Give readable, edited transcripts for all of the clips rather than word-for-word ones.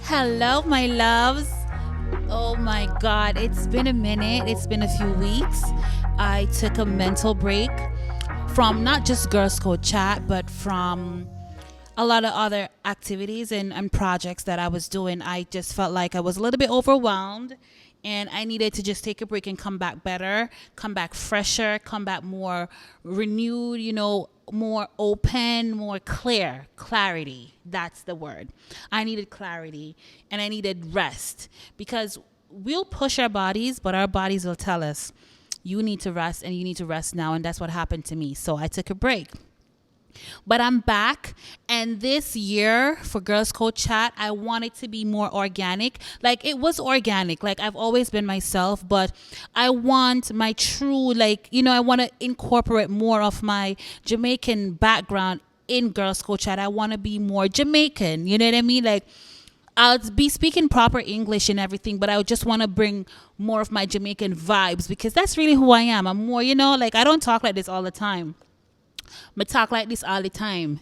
Hello, my loves. Oh my God, it's been a minute. It's been a few weeks. I took a mental break from not just Girls Code Chat, but from a lot of other activities and projects that I was doing. I just felt like I was a little bit overwhelmed and I needed to just take a break and come back better, come back fresher, come back more renewed, more open, more clear. Clarity. That's the word. I needed clarity and I needed rest because we'll push our bodies, but our bodies will tell us, you need to rest and you need to rest now. And that's what happened to me. So I took a break. But I'm back, and this year for Girls Code Chat, I want it to be more organic. Like it was organic, like I've always been myself, but I want my true, I want to incorporate more of my Jamaican background in Girls Code Chat. I want to be more Jamaican, you know what I mean? Like I'll be speaking proper English and everything, but I would just want to bring more of my Jamaican vibes because that's really who I am. I'm more, I don't talk like this all the time. I talk like this all the time,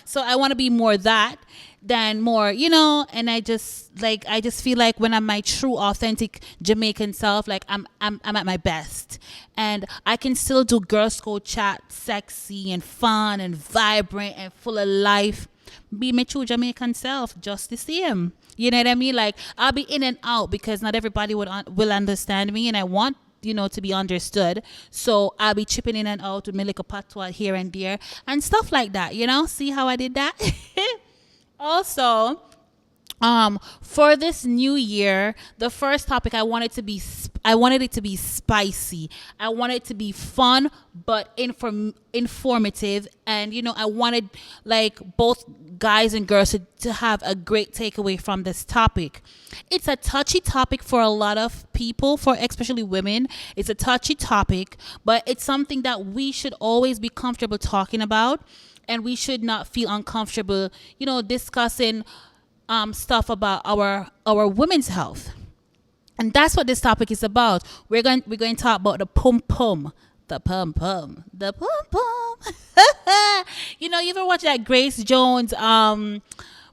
so I want to be more that than more, and I just feel like when I'm my true authentic Jamaican self, like I'm at my best, and I can still do Girls Code Chat sexy and fun and vibrant and full of life, be my true Jamaican self just the same. You know what I mean? Like I'll be in and out because not everybody will understand me, and I want to be understood. So I'll be chipping in and out with my little patois here and there and stuff like that. See how I did that? Also, for this new year, the first topic I wanted it to be spicy. I wanted it to be fun but informative, and I wanted like both guys and girls to have a great takeaway from this topic. It's a touchy topic for a lot of people, for especially women. It's a touchy topic, but it's something that we should always be comfortable talking about, and we should not feel uncomfortable, discussing stuff about our women's health. And that's what this topic is about. We're going to talk about the pum pum. The pum pum. The pum pum. You ever watch that Grace Jones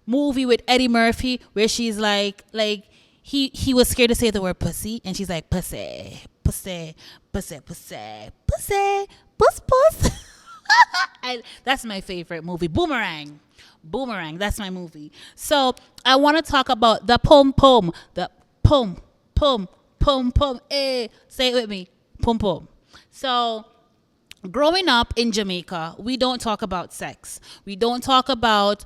movie with Eddie Murphy where she's like he was scared to say the word pussy, and she's like pussy, pussy, pussy, pussy, pussy, puss puss. That's my favorite movie. Boomerang, that's my movie. So I want to talk about the pum pum. The pum pum pum pum. Say it with me. Pum pum. So growing up in Jamaica, we don't talk about sex. We don't talk about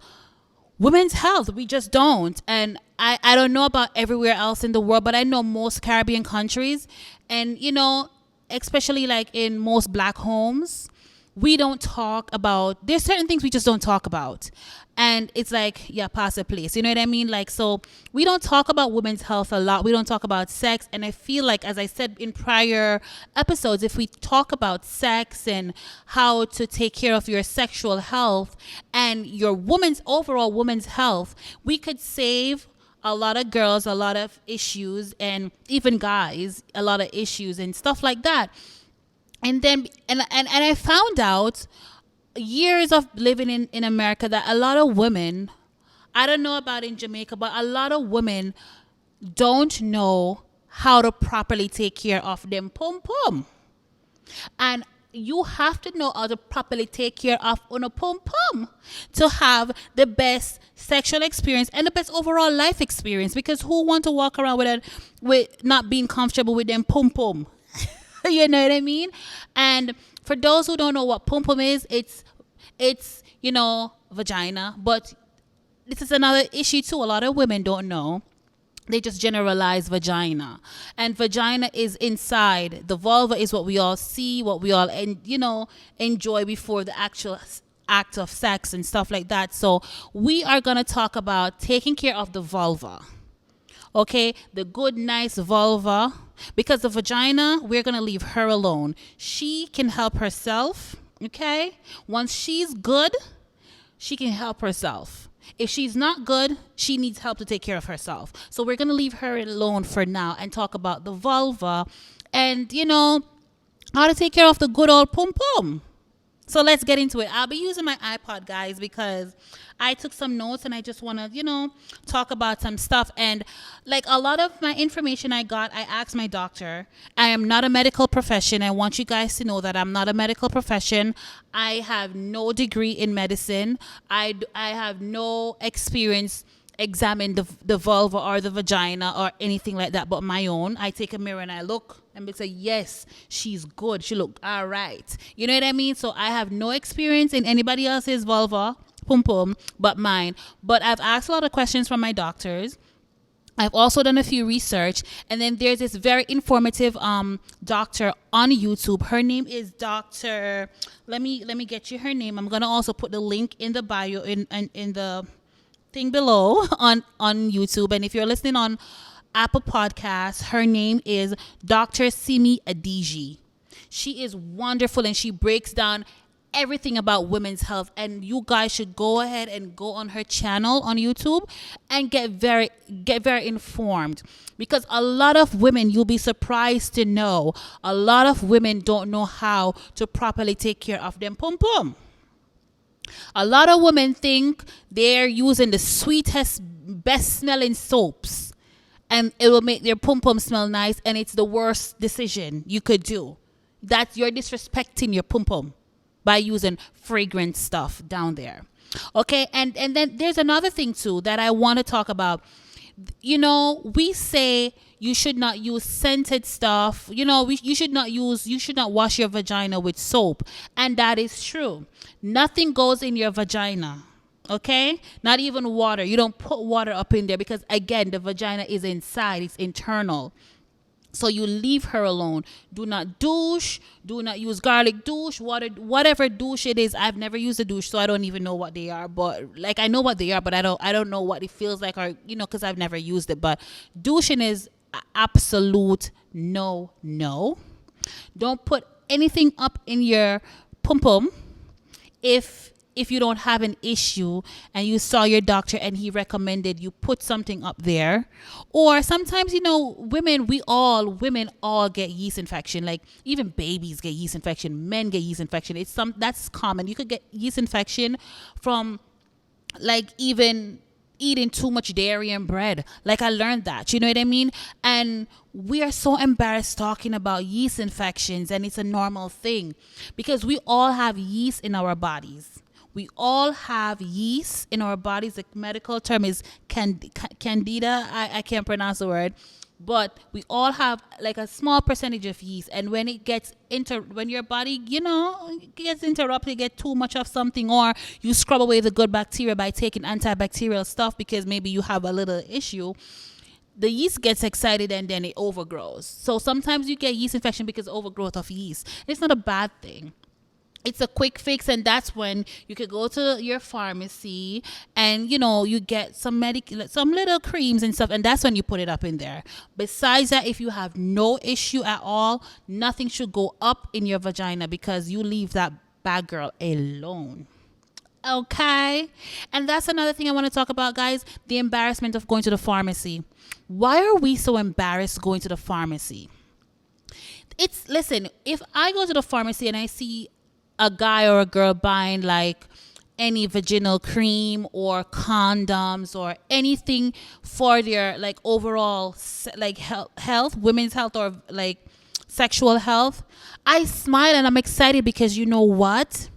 women's health. We just don't. And I don't know about everywhere else in the world, but I know most Caribbean countries, and especially like in most black homes, we don't talk about, there's certain things we just don't talk about. And it's like, yeah, pass a place. You know what I mean? Like, so we don't talk about women's health a lot. We don't talk about sex. And I feel like, as I said in prior episodes, if we talk about sex and how to take care of your sexual health and your overall woman's health, we could save a lot of girls a lot of issues, and even guys a lot of issues and stuff like that. And then and I found out years of living in America that a lot of women, I don't know about in Jamaica, but a lot of women don't know how to properly take care of them pum pum. And you have to know how to properly take care of a pum pum to have the best sexual experience and the best overall life experience. Because who want to walk around with not being comfortable with them pum pum? You know what I mean? And for those who don't know what pum pum is, it's vagina. But this is another issue too. A lot of women don't know. They just generalize vagina. And vagina is inside. The vulva is what we all see, what we all enjoy before the actual act of sex and stuff like that. So we are going to talk about taking care of the vulva. Okay, the good, nice vulva, because the vagina, we're going to leave her alone. She can help herself, okay? Once she's good, she can help herself. If she's not good, she needs help to take care of herself. So we're going to leave her alone for now and talk about the vulva and, how to take care of the good old pum pum. So let's get into it. I'll be using my iPod, guys, because I took some notes and I just want to, talk about some stuff. And like a lot of my information I got, I asked my doctor. I am not a medical profession. I want you guys to know that I'm not a medical profession. I have no degree in medicine. I have no experience examine the vulva or the vagina or anything like that but my own. I take a mirror and I look and I say, yes, she's good. She look all right. You know what I mean? So I have no experience in anybody else's vulva, pum pum, but mine. But I've asked a lot of questions from my doctors. I've also done a few research, and then there's this very informative doctor on YouTube. Her name is Dr. Let me get you her name. I'm gonna also put the link in the bio in the thing below on YouTube. And if you're listening on Apple Podcasts, her name is Dr. Simi Adiji. She is wonderful and she breaks down everything about women's health, and you guys should go ahead and go on her channel on YouTube and get very informed, because a lot of women, you'll be surprised to know, a lot of women don't know how to properly take care of them pum pum. A lot of women think they're using the sweetest, best smelling soaps and it will make their pum pum smell nice, and it's the worst decision you could do. That you're disrespecting your pum pum by using fragrant stuff down there. Okay, and then there's another thing too that I want to talk about. We say you should not use scented stuff. You should not wash your vagina with soap, and that is true. Nothing goes in your vagina. Okay, not even water. You don't put water up in there, because again, the vagina is inside, it's internal. So you leave her alone. Do not douche. Do not use garlic douche, water, whatever douche it is. I've never used a douche, so I don't even know what they are. But like, I know what they are, but I don't know what it feels like, or because I've never used it. But douching is absolute no. Don't put anything up in your pum pum if you don't have an issue and you saw your doctor and he recommended you put something up there. Or sometimes, women all get yeast infection. Like even babies get yeast infection, men get yeast infection. That's common. You could get yeast infection from like even eating too much dairy and bread. Like I learned that, you know what I mean? And we are so embarrassed talking about yeast infections, and it's a normal thing because we all have yeast in our bodies. We all have yeast in our bodies. The medical term is candida. I can't pronounce the word. But we all have like a small percentage of yeast. And when it gets when your body, gets interrupted, get too much of something, or you scrub away the good bacteria by taking antibacterial stuff because maybe you have a little issue, the yeast gets excited and then it overgrows. So sometimes you get yeast infection because of overgrowth of yeast. It's not a bad thing. It's a quick fix, and that's when you could go to your pharmacy and you get some little creams and stuff, and that's when you put it up in there. Besides that, if you have no issue at all, nothing should go up in your vagina, because you leave that bad girl alone. Okay, and that's another thing I want to talk about, guys. The embarrassment of going to the pharmacy. Why are we so embarrassed going to the pharmacy? Listen, if I go to the pharmacy and I see a guy or a girl buying like any vaginal cream or condoms or anything for their like overall like health, women's health, or like sexual health, I smile and I'm excited, because you know what?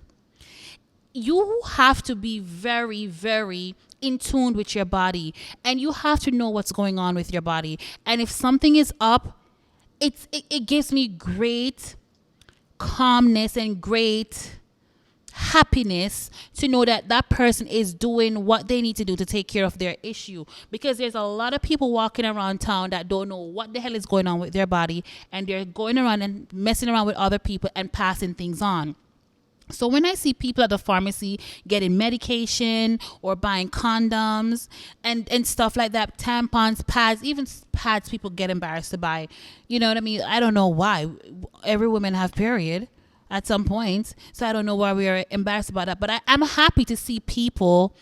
You have to be very, very in tune with your body, and you have to know what's going on with your body. And if something is up, it gives me great calmness and great happiness to know that that person is doing what they need to do to take care of their issue, because there's a lot of people walking around town that don't know what the hell is going on with their body, and they're going around and messing around with other people and passing things on. So when I see people at the pharmacy getting medication or buying condoms and stuff like that, tampons, pads, even pads people get embarrassed to buy. You know what I mean? I don't know why. Every woman have period at some point. So I don't know why we are embarrassed about that. But I'm happy to see people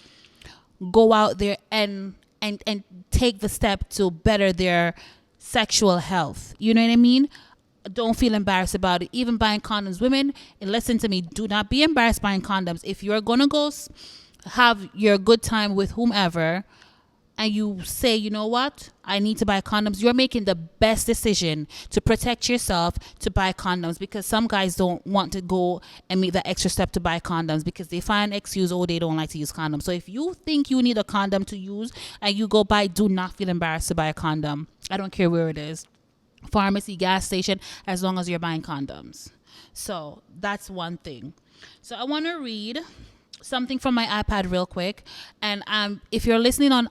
go out there and take the step to better their sexual health. You know what I mean? don't feel embarrassed about it. Even buying condoms, women, listen to me, do not be embarrassed buying condoms. If you're gonna go have your good time with whomever, and you say, you know what, I need to buy condoms, you're making the best decision to protect yourself to buy condoms, because some guys don't want to go and make that extra step to buy condoms because they find excuse, oh, they don't like to use condoms. So if you think you need a condom to use and you go buy, do not feel embarrassed to buy a condom. I don't care where it is, pharmacy, gas station, as long as you're buying condoms. So that's one thing. So I want to read something from my iPad real quick. And if you're listening on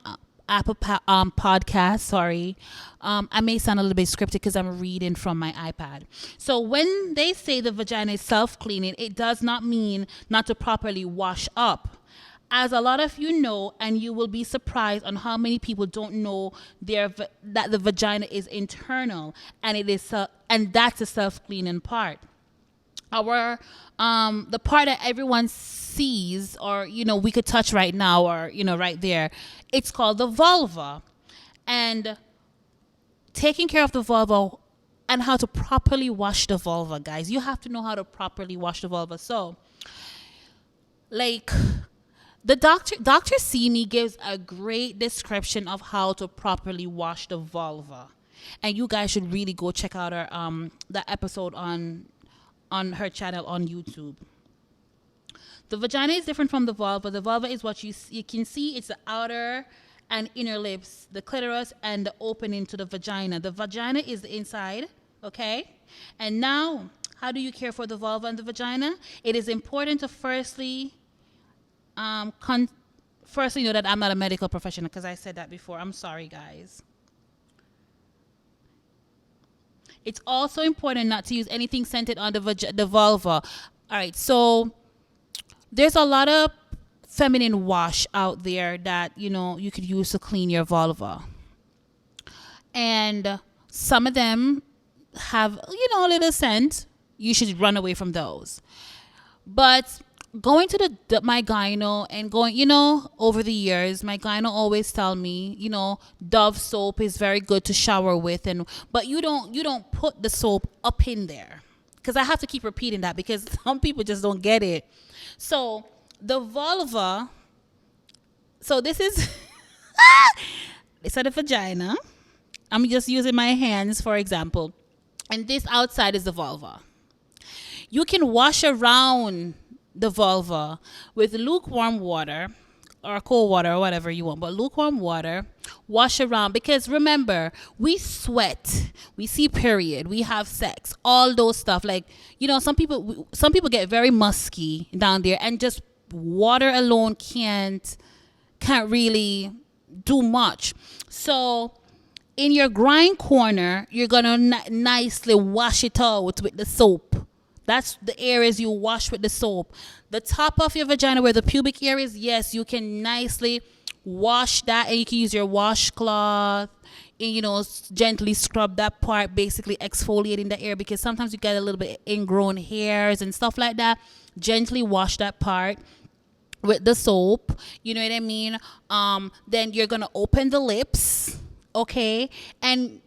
Apple podcast, sorry, I may sound a little bit scripted because I'm reading from my iPad. So when they say the vagina is self-cleaning, it does not mean not to properly wash up. As a lot of you know, and you will be surprised on how many people don't know that the vagina is internal, and it is and that's a self-cleaning part. Our the part that everyone sees, or we could touch right now, or right there, it's called the vulva. And taking care of the vulva and how to properly wash the vulva, guys, you have to know how to properly wash the vulva. So like, the Dr. Simi gives a great description of how to properly wash the vulva, and you guys should really go check out her that episode on her channel on YouTube. The vagina is different from the vulva. The vulva is what you can see. It's the outer and inner lips, the clitoris, and the opening to the vagina. The vagina is the inside, okay? And now, how do you care for the vulva and the vagina? It is important to firstly know that I'm not a medical professional, because I said that before. I'm sorry, guys. It's also important not to use anything scented on the vulva. All right, so there's a lot of feminine wash out there that you could use to clean your vulva, and some of them have a little scent. You should run away from those. But going to my gyno and going, over the years, my gyno always tell me, Dove soap is very good to shower with, but you don't put the soap up in there, because I have to keep repeating that because some people just don't get it. So the vulva, so this is it's the vagina. I'm just using my hands for example, and this outside is the vulva. You can wash around the vulva with lukewarm water or cold water or whatever you want, but lukewarm water, wash around, because remember, we sweat, we see period, we have sex, all those stuff. Like, some people get very musky down there, and just water alone can't really do much. So in your grind corner, you're gonna nicely wash it out with the soap. That's the areas you wash with the soap. The top of your vagina where the pubic hair is, yes, you can nicely wash that, and you can use your washcloth and, gently scrub that part, basically exfoliating the area, because sometimes you get a little bit ingrown hairs and stuff like that. Gently wash that part with the soap. You know what I mean? Then you're going to open the lips, okay? And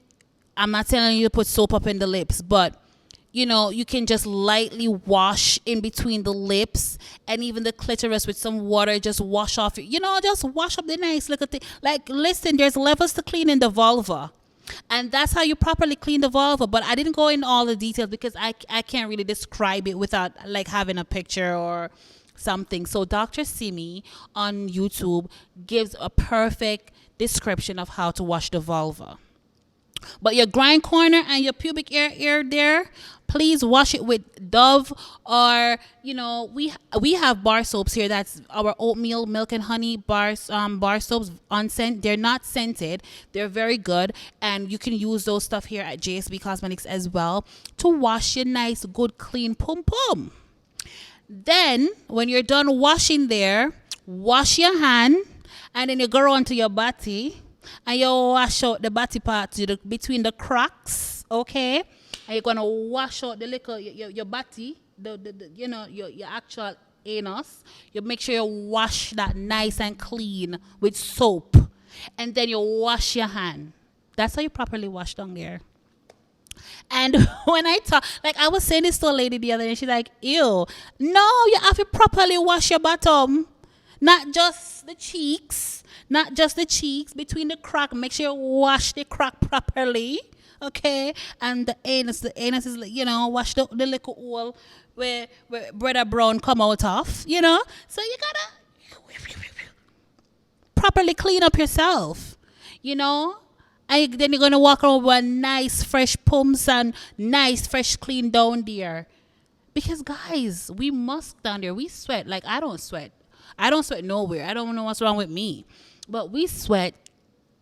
I'm not telling you to put soap up in the lips, but you can just lightly wash in between the lips and even the clitoris with some water. Just wash off, just wash up the nice little thing. Like, listen, there's levels to cleaning the vulva. And that's how you properly clean the vulva. But I didn't go in all the details because I can't really describe it without like having a picture or something. So Dr. Simi on YouTube gives a perfect description of how to wash the vulva. But your grind corner and your pubic area there, please wash it with Dove, or we have bar soaps here. That's our oatmeal, milk and honey bar soaps, unscented. They're not scented. They're very good, and you can use those stuff here at JSB Cosmetics as well to wash your nice, good, clean pum pum. Then when you're done washing there, wash your hand, and then you go on to your body. And you wash out the body part between the cracks, okay? And you're gonna wash out the little your body, your actual anus. You make sure you wash that nice and clean with soap, and then you wash your hand. That's how you properly wash down there. And when I talk, like I was saying this to a lady the other day, she's like, ew, no, you have to properly wash your bottom. Not just the cheeks, not just the cheeks, between the crack. Make sure you wash the crack properly. Okay? And the anus is, like, wash the little hole where brother brown come out of. So you gotta properly clean up yourself, you know. And then you're gonna walk around with nice fresh pumps and nice fresh clean down there. Because guys, we musk down there. We sweat. Like I don't sweat. I don't sweat nowhere. I don't know what's wrong with me. But we sweat.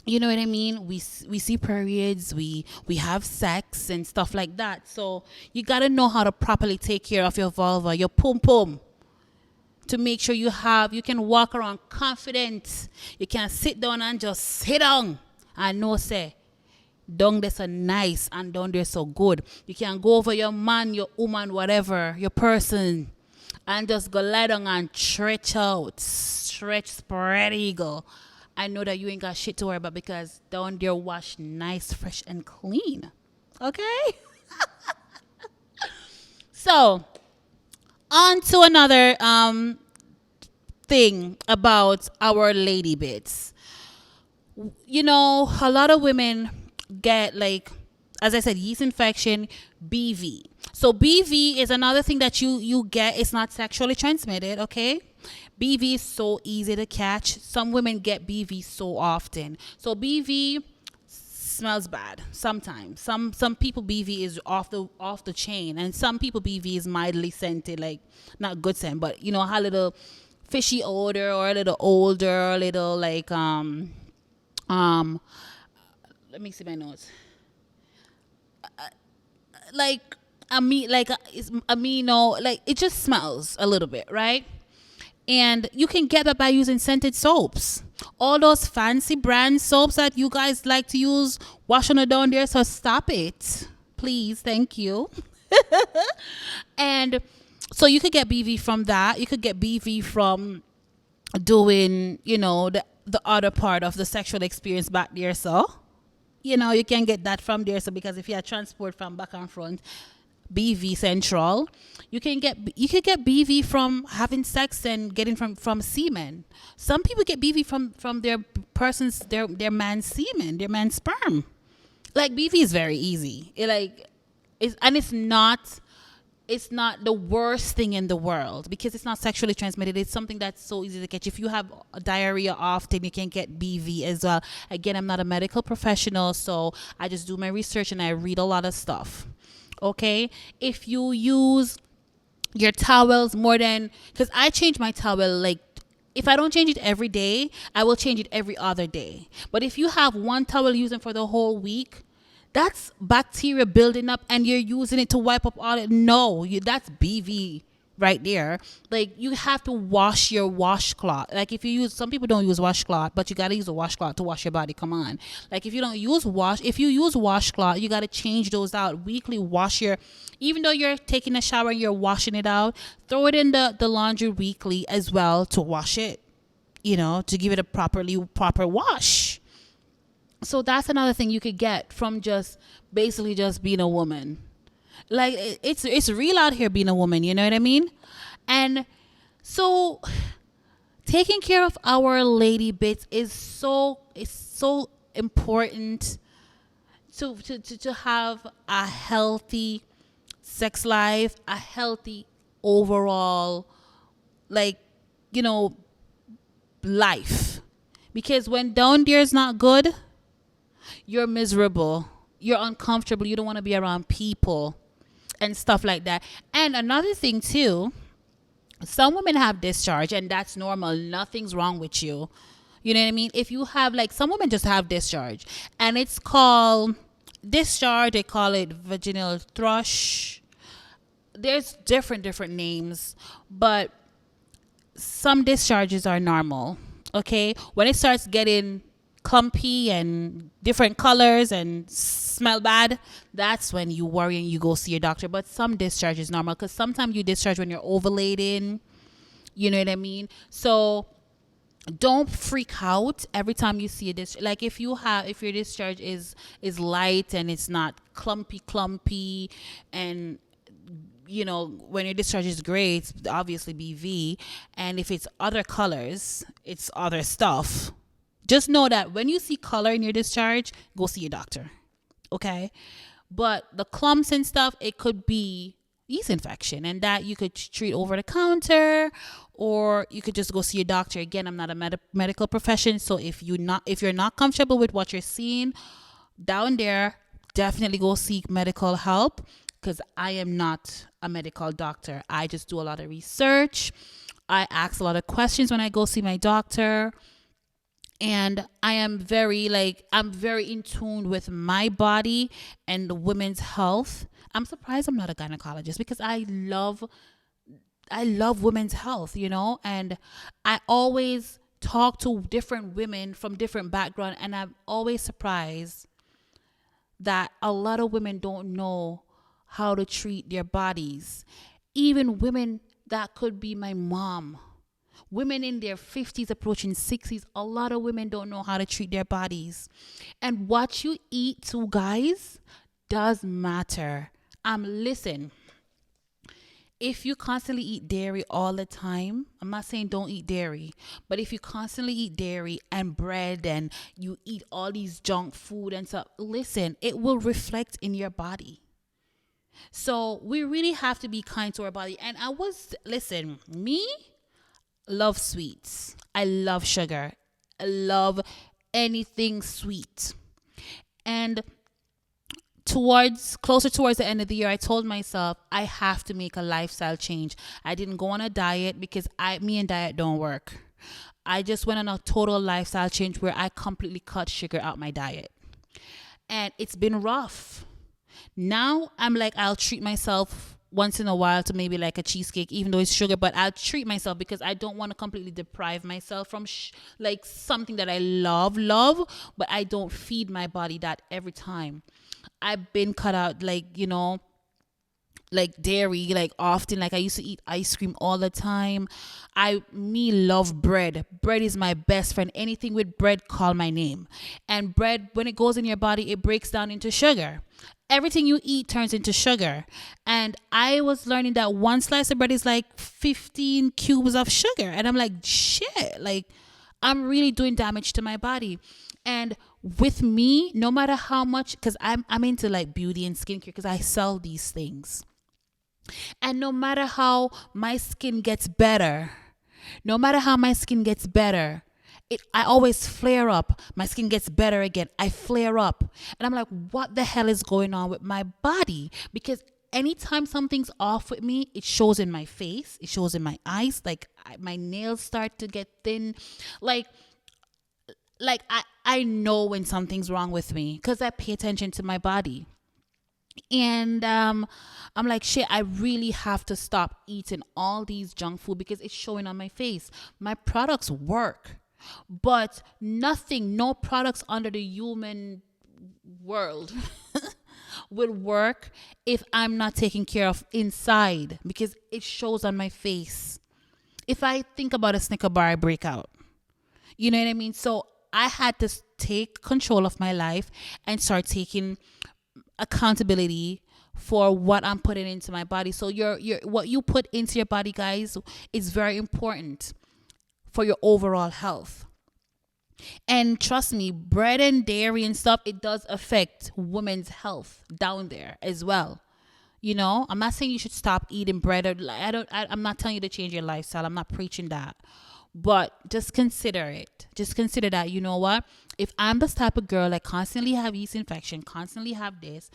You know what I mean? We see periods. We have sex and stuff like that. So you gotta know how to properly take care of your vulva, your pum pum, to make sure you can walk around confident. You can sit down and just sit down and know say down there so nice and down there so good. You can go over your man, your woman, whatever, your person, and just go lie down and stretch out. Stretch, spread eagle. I know that you ain't got shit to worry about because down there wash nice, fresh, and clean. Okay? So, on to another thing about our lady bits. A lot of women get, like, as I said, yeast infection, BV. So BV is another thing that you get. It's not sexually transmitted, okay? BV is so easy to catch. Some women get BV so often. So BV smells bad sometimes. Some people BV is off the chain, and some people BV is mildly scented, like not good scent, but a little fishy odor or a little older, a little like let me see my notes. Like it's amino, like it just smells a little bit, right? And you can get that by using scented soaps. All those fancy brand soaps that you guys like to use, washing it down there. So stop it, please. Thank you. And so you could get BV from that. You could get BV from doing, the other part of the sexual experience back there. So, you can get that from there. So because if you have transport from back and front, BV central, you could get BV from having sex and getting from semen. Some people get BV from their man's semen, their man's sperm. Like BV is very easy. It's not the worst thing in the world because it's not sexually transmitted. It's something that's so easy to catch. If you have diarrhea often, you can get BV as well. Again, I'm not a medical professional, so I just do my research and I read a lot of stuff. Okay, if you use your towels more than, because I change my towel, like if I don't change it every day, I will change it every other day. But if you have one towel using for the whole week, that's bacteria building up and you're using it to wipe up all it. No, that's BV right there. Like you have to wash your washcloth. Like some people don't use washcloth, but you got to use a washcloth to wash your body. Come on. Like if you use washcloth, you got to change those out weekly. Even though you're taking a shower and you're washing it out, throw it in the laundry weekly as well to wash it, to give it a proper wash. So that's another thing you could get from just basically just being a woman. Like it's real out here being a woman, you know what I mean? And so taking care of our lady bits is so important to have a healthy sex life, a healthy overall life. Because when down there is not good, you're miserable, you're uncomfortable, you don't want to be around people and stuff like that. And another thing too, some women have discharge and that's normal. Nothing's wrong with you. You know what I mean? If you have, like, some women just have discharge and it's called discharge. They call it vaginal thrush. There's different names, but some discharges are normal. Okay. When it starts getting clumpy and different colors and smell bad, that's when you worry and you go see your doctor. But some discharge is normal because sometimes you discharge when you're ovulating, you know what I mean? So don't freak out every time you see a discharge. Like if your discharge is light and it's not clumpy, and when your discharge is gray, it's obviously BV. And if it's other colors, it's other stuff. Just know that when you see color in your discharge, go see your doctor. Okay? But the clumps and stuff, it could be yeast infection, and that you could treat over the counter, or you could just go see your doctor. Again, I'm not a medical profession, so if you're not comfortable with what you're seeing down there, definitely go seek medical help, because I am not a medical doctor. I just do a lot of research. I ask a lot of questions when I go see my doctor. And I'm very in tune with my body and the women's health. I'm surprised I'm not a gynecologist, because I love women's health, and I always talk to different women from different backgrounds, and I'm always surprised that a lot of women don't know how to treat their bodies. Even women that could be my mom, women in their 50s approaching 60s, a lot of women don't know how to treat their bodies. And what you eat too, guys, does matter. Listen, if you constantly eat dairy all the time, I'm not saying don't eat dairy, but if you constantly eat dairy and bread and you eat all these junk food and stuff, listen, it will reflect in your body. So we really have to be kind to our body. And listen, me love sweets. I love sugar. I love anything sweet. And closer towards the end of the year, I told myself I have to make a lifestyle change. I didn't go on a diet, because me and diet don't work. I just went on a total lifestyle change where I completely cut sugar out my diet. And it's been rough. Now I'm like, I'll treat myself once in a while to maybe like a cheesecake, even though it's sugar, but I'll treat myself, because I don't want to completely deprive myself from like something that I love, but I don't feed my body that every time. I've been cut out, like dairy, like often. Like I used to eat ice cream all the time. Me love bread. Bread is my best friend. Anything with bread, call my name. And bread, when it goes in your body, it breaks down into sugar. Everything you eat turns into sugar. And I was learning that one slice of bread is like 15 cubes of sugar. And I'm like, shit, like I'm really doing damage to my body. And with me, no matter how much, because I'm into like beauty and skincare, because I sell these things. And no matter how my skin gets better, no matter how my skin gets better, I always flare up. My skin gets better again. I flare up. And I'm like, what the hell is going on with my body? Because anytime something's off with me, it shows in my face. It shows in my eyes. Like my nails start to get thin. I know when something's wrong with me, because I pay attention to my body. And I'm like, shit, I really have to stop eating all these junk food, because it's showing on my face. My products work, but no products under the human world will work if I'm not taking care of inside, because it shows on my face. If I think about a Snicker bar, I break out. You know what I mean? So I had to take control of my life and start taking accountability for what I'm putting into my body. So what you put into your body, guys, is very important for your overall health. And trust me, bread and dairy and stuff, it does affect women's health down there as well. I'm not saying you should stop eating bread, or I'm not telling you to change your lifestyle. I'm not preaching that. But just consider it. Just consider that, you know what? If I'm this type of girl that constantly have yeast infection, constantly have this,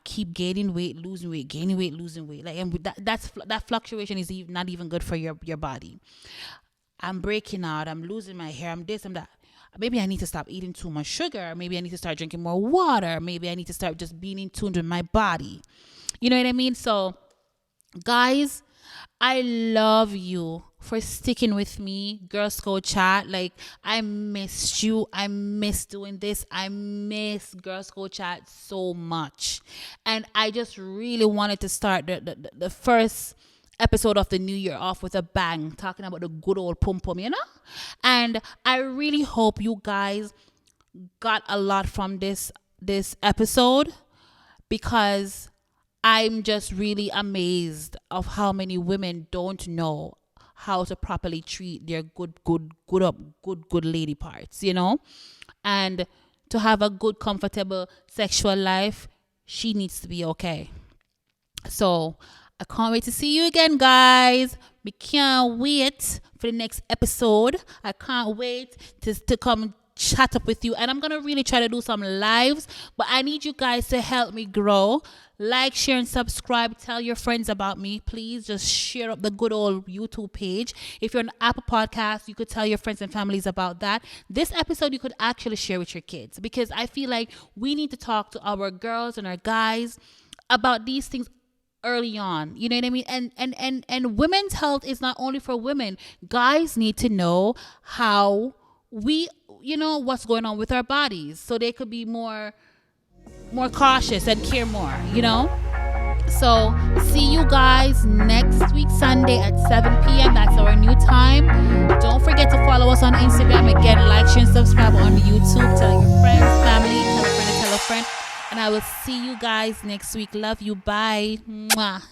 keep gaining weight, losing weight, gaining weight, losing weight. Like, and that fluctuation is not even good for your body. I'm breaking out. I'm losing my hair. I'm this, I'm that. Maybe I need to stop eating too much sugar. Maybe I need to start drinking more water. Maybe I need to start just being in tune with my body. You know what I mean? So, guys, I love you for sticking with me, Girl Scout Chat. Like, I missed you. I miss doing this. I miss Girl Scout Chat so much. And I just really wanted to start the first episode of the new year off with a bang, talking about the good old pum pum, And I really hope you guys got a lot from this episode, because I'm just really amazed of how many women don't know how to properly treat their good lady parts, And to have a good, comfortable sexual life, she needs to be okay. So I can't wait to see you again, guys. We can't wait for the next episode. I can't wait to come chat up with you, and I'm gonna really try to do some lives, but I need you guys to help me grow. Like, share, and subscribe. Tell your friends about me. Please just share up the good old YouTube page. If you're on Apple Podcasts, you could tell your friends and families about that. This episode you could actually share with your kids, because I feel like we need to talk to our girls and our guys about these things early on. You know what I mean? And women's health is not only for women. Guys need to know how we, what's going on with our bodies, so they could be more cautious and care more, So see you guys next week Sunday at 7 p.m. That's our new time. Don't forget to follow us on Instagram. Again, like, share, and subscribe on YouTube. Tell your friends, family, tell a friend, and tell a friend. And I will see you guys next week. Love you. Bye. Mwah.